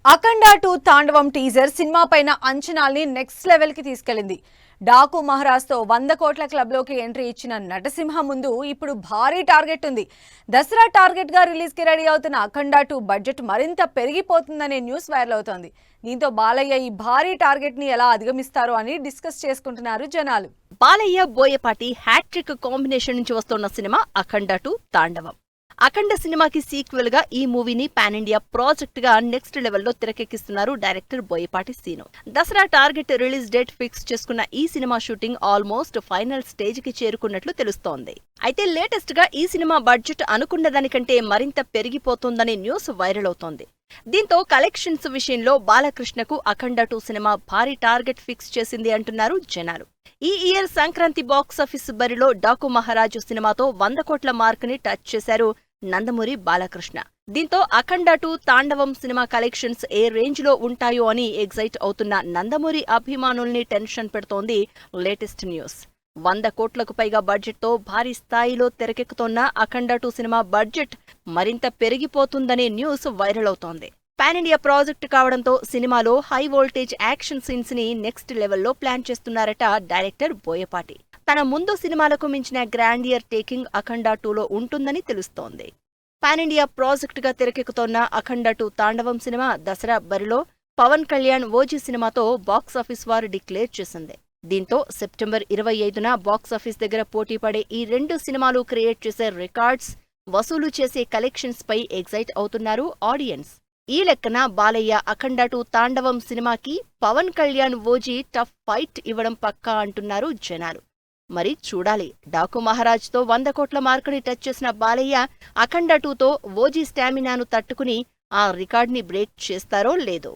అఖండ 2 తాండవం teaser cinema పైన అంచనాల్ని next level కి తీసుకెళ్లింది. డాకు మహారాజ్ తో 100 కోట్ల క్లబ్ లోకి ఎంట్రీ ఇచ్చిన నటసింహ ముందు ఇప్పుడు భారీ టార్గెట్ ఉంది. దసరా టార్గెట్ గా రిలీజ్ కి రెడీ అవుతున్న అఖండ 2 బడ్జెట్ మరింత పెరిగిపోతుందనే న్యూస్ వైరల్ అవుతోంది. దీంతో బాలయ్య ఈ భారీ టార్గెట్ ని ఎలా అధిగమిస్తారో అని డిస్కస్ చేసుకుంటున్నారు జనాలు. బాలయ్య బోయపాటి హ్యాట్రిక్ కాంబినేషన్ నుంచి వస్తున్న సినిమా అఖండ 2 తాండవం. అఖండ సినిమాకి సీక్వెల్ గా ఈ మూవీని పాన్ ఇండియా ప్రాజెక్ట్ గా నెక్స్ట్ లెవెల్లో తెరకెక్కిస్తున్నారు director Boyapati Seenu. Dasara target release date fix చేసుకున్న ఈ cinema shooting almost final stage కి చేరుకున్నట్లు తెలుస్తోంది. అయితే లేటెస్ట్ గా ఈ సినిమా బడ్జెట్ అనుకున్న దానికంటే మరింత పెరిగిపోతుందనే న్యూస్ వైరల్ అవుతోంది. దీంతో కలెక్షన్స్ విషయంలో బాలకృష్ణకు అఖండ 2 సినిమా భారీ టార్గెట్ ఫిక్స్ చేసింది అంటున్నారు జనాలు. ఈ ఇయర్ సంక్రాంతి బాక్సాఫీస్ బరిలో డాకు మహారాజు సినిమాతో 100 కోట్ల మార్క్ ని టచ్ చేశారు నందమూరి బాలకృష్ణ. దీంతో అఖండ 2 తాండవం సినిమా కలెక్షన్స్ ఏ రేంజ్ లో ఉంటాయో అని ఎగ్జైట్ అవుతున్న నందమూరి అభిమానుల్ని టెన్షన్ పెడుతోంది లేటెస్ట్ న్యూస్. 100 కోట్లకు పైగా బడ్జెట్ తో భారీ స్థాయిలో తెరకెక్కుతోన్న అఖండ 2 సినిమా బడ్జెట్ మరింత పెరిగిపోతుందనే న్యూస్ వైరల్ అవుతోంది. పాన్ ఇండియా ప్రాజెక్ట్ కావడంతో సినిమాలో హై వోల్టేజ్ యాక్షన్ సీన్స్ ని నెక్స్ట్ లెవెల్లో ప్లాన్ చేస్తున్నారట డైరెక్టర్ బోయపాటి. తన ముందు సినిమాలకు మించిన గ్రాండియర్ టేకింగ్ అఖండ 2లో ఉంటుందని తెలుస్తోంది. పాన్ ఇండియా ప్రాజెక్ట్ గా తెరకెక్కుతోన్న అఖండ 2 తాండవం సినిమా దసరా బరిలో పవన్ కళ్యాణ్ ఓజీ సినిమాతో బాక్సాఫీస్ వార్ డిక్లేర్ చేసింది. దీంతో సెప్టెంబర్ 25న బాక్సాఫీస్ దగ్గర పోటీ పడే ఈ రెండు సినిమాలు క్రియేట్ చేసే రికార్డ్స్, వసూలు చేసే కలెక్షన్స్ పై ఎగ్జైట్ అవుతున్నారు ఆడియన్స్. ఈ లెక్కన బాలయ్య అఖండ 2 తాండవం సినిమాకి Pawan Kalyan OG tough fight ఇవ్వడం పక్కా అంటున్నారు జనాలు. మరి చూడాలి, డాకు మహారాజ్ తో 100 కోట్ల మార్కుని టచ్ చేసిన బాలయ్య అఖండ 2తో ఓజీ స్టామినాను తట్టుకుని ఆ రికార్డ్ని బ్రేక్ చేస్తారో లేదో.